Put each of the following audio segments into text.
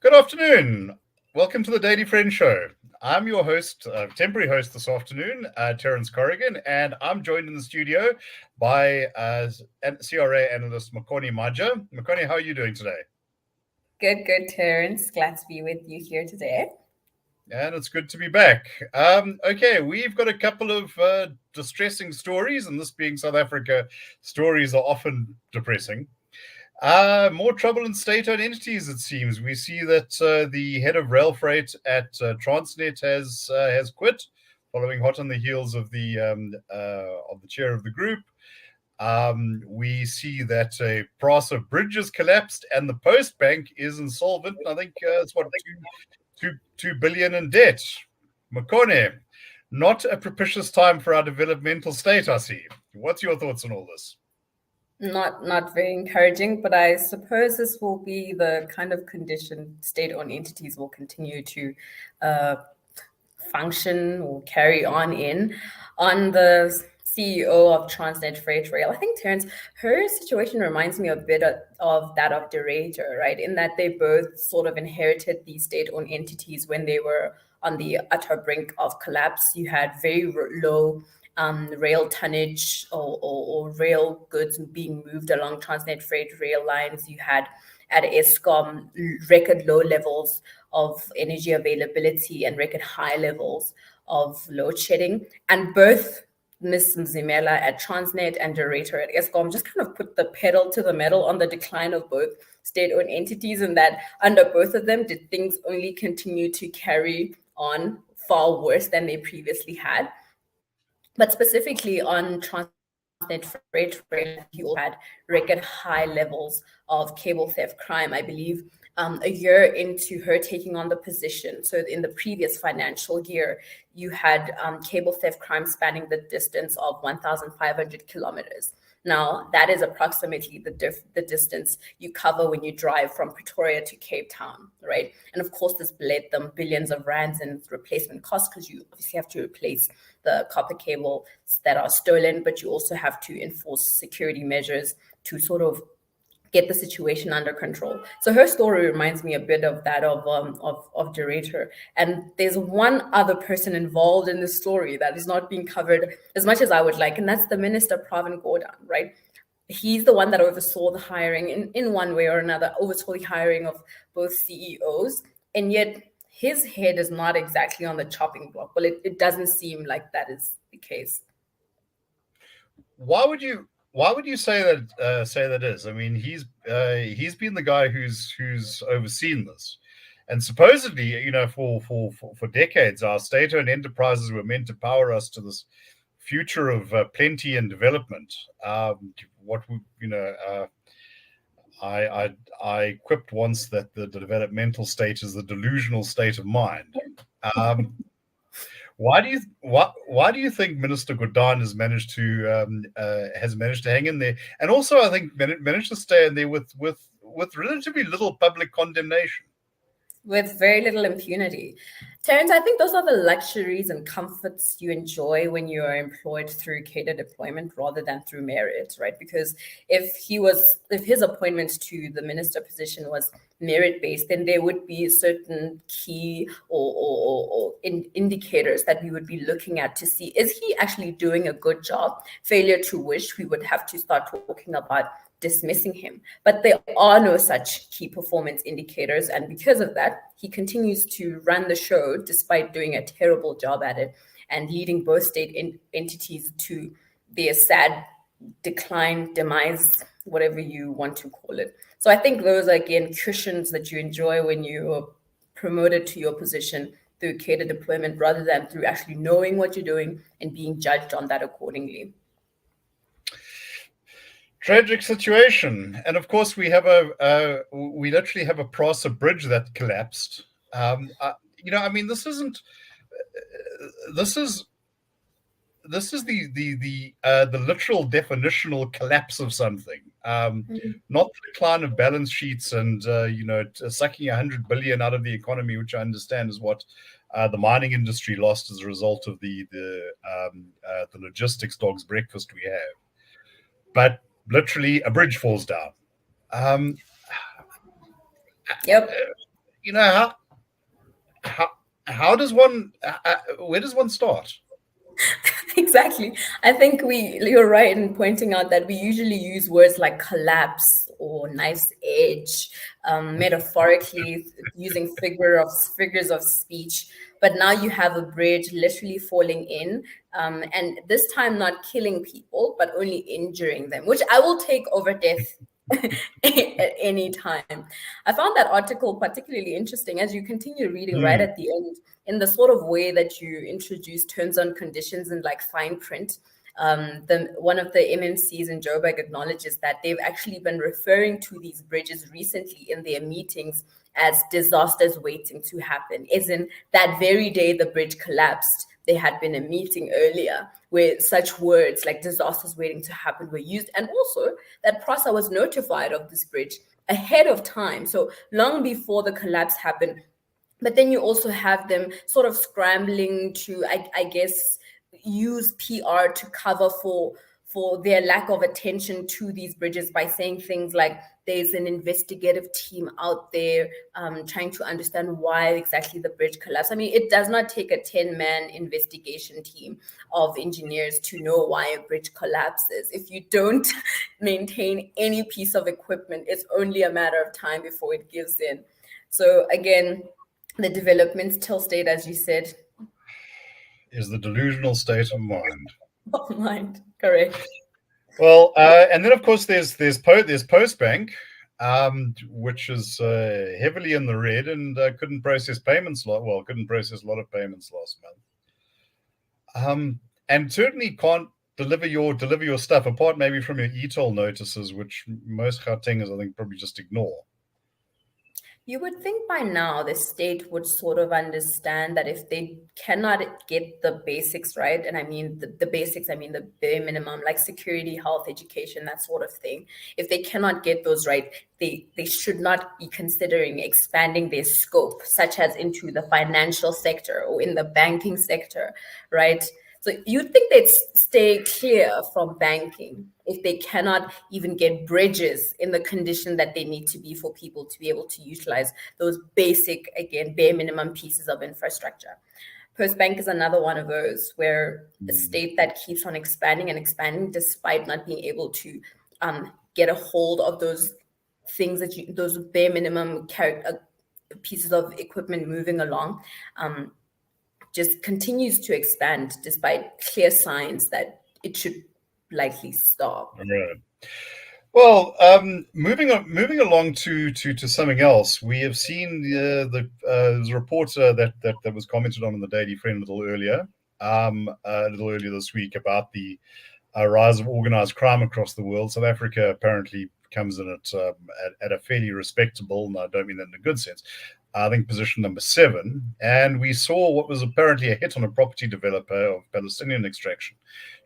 Good afternoon. Welcome to the Daily Friend Show. I'm your host, temporary host this afternoon, Terence Corrigan, and I'm joined in the studio by CRA analyst Makoni Maja. Makoni, how are you doing today? Good, Terence. Glad to be with you here today. And it's good to be back. Okay, we've got a couple of distressing stories, and this being South Africa, stories are often depressing. More trouble in state-owned entities, it seems. We see that the head of rail freight at Transnet has quit, following hot on the heels of the chair of the group. We see that a Prasa bridge has collapsed, and the Post Bank is insolvent. I think it's what 2 billion in debt. Makone, not a propitious time for our developmental state. I see. What's your thoughts on all this? Not very encouraging, but I suppose this will be the kind of condition state-owned entities will continue to function or carry on in. On the CEO of Transnet Freight Rail, I think, Terence, her situation reminds me a bit of that of De Ruyter, right? In that they both sort of inherited these state-owned entities when they were on the utter brink of collapse. You had very low rail tonnage or rail goods being moved along Transnet Freight rail lines. You had at Eskom record low levels of energy availability and record high levels of load shedding. And both Ms. Mzimela at Transnet and De Ruyter at Eskom just kind of put the pedal to the metal on the decline of both state-owned entities, and that under both of them did things only continue to carry on far worse than they previously had. But specifically on Transnet Freight Rail, you had record high levels of cable theft crime. I believe a year into her taking on the position, so in the previous financial year, you had cable theft crime spanning the distance of 1,500 kilometers. Now, that is approximately the distance you cover when you drive from Pretoria to Cape Town, right? And of course, this bled them billions of rands in replacement costs, because you obviously have to replace the copper cables that are stolen, but you also have to enforce security measures to sort of get the situation under control. So her story reminds me a bit of that of De Ruyter. And there's one other person involved in this story that is not being covered as much as I would like, and that's the Minister Pravin Gordhan, right? He's the one that oversaw the hiring in one way or another, oversaw the hiring of both CEOs, and yet his head is not exactly on the chopping block. Well, it doesn't seem like that is the case. Why would you say that is? I mean, he's been the guy who's overseen this, and supposedly, for decades, our state-owned enterprises were meant to power us to this future of plenty and development. I quipped once that the developmental state is the delusional state of mind. Why do you think Minister Gordhan has managed to hang in there, and also I think managed to stay in there with relatively little public condemnation? With very little impunity. Terence, I think those are the luxuries and comforts you enjoy when you are employed through cadre deployment rather than through merit, right? Because if his appointment to the minister position was merit-based, then there would be certain key or indicators that we would be looking at to see, is he actually doing a good job? Failure to which we would have to start talking about dismissing him. But there are no such key performance indicators. And because of that, he continues to run the show despite doing a terrible job at it and leading both state entities to their sad decline, demise, whatever you want to call it. So I think those are, again, cushions that you enjoy when you're promoted to your position through cadre deployment rather than through actually knowing what you're doing and being judged on that accordingly. Tragic situation, and of course we literally have a Prasa bridge that collapsed. This is the literal definitional collapse of something, not the decline of balance sheets and sucking 100 billion out of the economy, which I understand is what the mining industry lost as a result of the logistics dog's breakfast we have, but literally a bridge falls down. Yep. you know how how does one where does one start? Exactly. I think you're right in pointing out that we usually use words like collapse or knife's edge, metaphorically using figures of speech. But now you have a bridge literally falling in, and this time not killing people, but only injuring them, which I will take over death at any time. I found that article particularly interesting as you continue reading right Mm. at the end, in the sort of way that you introduce terms and conditions in like fine print. One of the MMCs in Joburg acknowledges that they've actually been referring to these bridges recently in their meetings as disasters waiting to happen, as in that very day the bridge collapsed, there had been a meeting earlier where such words like disasters waiting to happen were used, and also that Prasa was notified of this bridge ahead of time, so long before the collapse happened. But then you also have them sort of scrambling to, I guess, use PR to cover for their lack of attention to these bridges by saying things like there's an investigative team out there trying to understand why exactly the bridge collapsed. I mean, it does not take a 10-man investigation team of engineers to know why a bridge collapses. If you don't maintain any piece of equipment, it's only a matter of time before it gives in. So again, the developmental state, as you said, Is the delusional state of mind. of mind, correct. Well, and then of course there's Postbank, which is heavily in the red and couldn't process payments. Couldn't process a lot of payments last month, and certainly can't deliver your stuff apart maybe from your e-toll notices, which most Gautengers I think probably just ignore. You would think by now the state would sort of understand that if they cannot get the basics right, and I mean the basics, I mean the bare minimum, like security, health, education, that sort of thing. If they cannot get those right, they should not be considering expanding their scope, such as into the financial sector or in the banking sector, right? So you'd think they'd stay clear from banking if they cannot even get bridges in the condition that they need to be for people to be able to utilize those basic, again, bare minimum pieces of infrastructure. Postbank is another one of those where a state that keeps on expanding and expanding despite not being able to get a hold of those things those bare minimum pieces of equipment moving along. Just continues to expand despite clear signs that it should likely stop. Right. Well, moving along to something else, we have seen there's a report that was commented on in the Daily Friend a little earlier this week about the rise of organized crime across the world. South Africa apparently comes in at a fairly respectable, and I don't mean that in a good sense, I think position number 7. And we saw what was apparently a hit on a property developer of Palestinian extraction,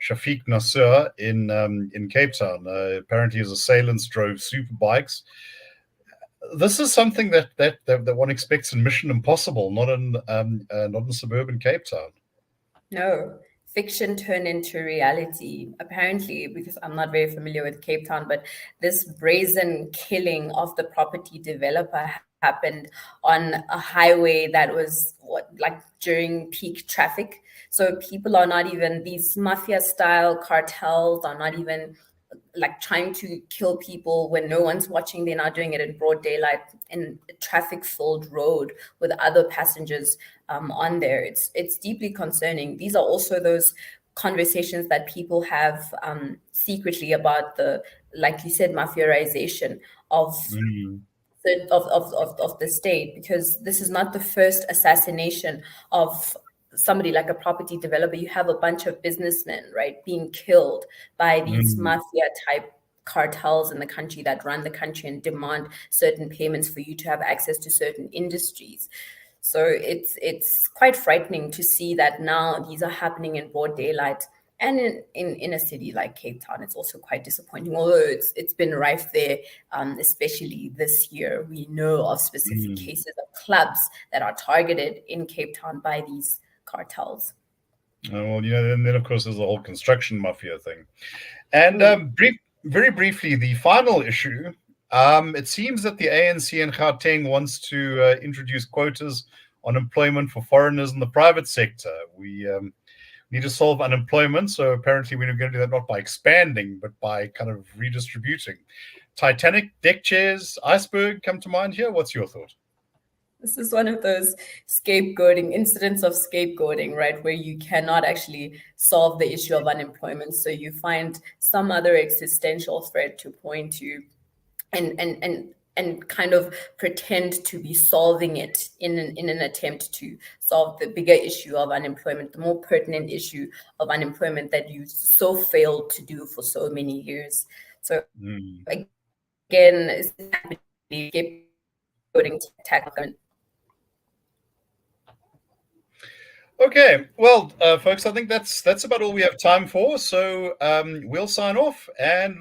Shafiq Nasser, in Cape Town. Apparently his assailants drove super bikes. This is something that one expects in Mission Impossible, not in suburban Cape Town. No, fiction turned into reality, apparently, because I'm not very familiar with Cape Town, but this brazen killing of the property developer happened on a highway that was like during peak traffic. So people are not even, these mafia style cartels are not even like trying to kill people when no one's watching. They're now doing it in broad daylight in a traffic filled road with other passengers on there. It's deeply concerning. These are also those conversations that people have secretly about the, like you said, mafiaization of the state, because this is not the first assassination of somebody like a property developer. You have a bunch of businessmen, right, being killed by these mafia type cartels in the country that run the country and demand certain payments for you to have access to certain industries. So it's quite frightening to see that now these are happening in broad daylight. And in a city like Cape Town, it's also quite disappointing. Although it's been rife there, especially this year, we know of specific cases of clubs that are targeted in Cape Town by these cartels. Well, and then of course there's the whole construction mafia thing. And very briefly, the final issue It seems that the ANC in Gauteng wants to introduce quotas on employment for foreigners in the private sector. We need to solve unemployment, so apparently we're going to do that not by expanding, but by kind of redistributing. Titanic, deck chairs, iceberg come to mind here. What's your thought? This is one of those scapegoating incidents of scapegoating, right? Where you cannot actually solve the issue of unemployment. So you find some other existential threat to point to and kind of pretend to be solving it in an attempt to solve the bigger issue of unemployment, the more pertinent issue of unemployment that you so failed to do for so many years. So again, it's scapegoating tactic. Okay, well, folks, I think that's about all we have time for. So we'll sign off and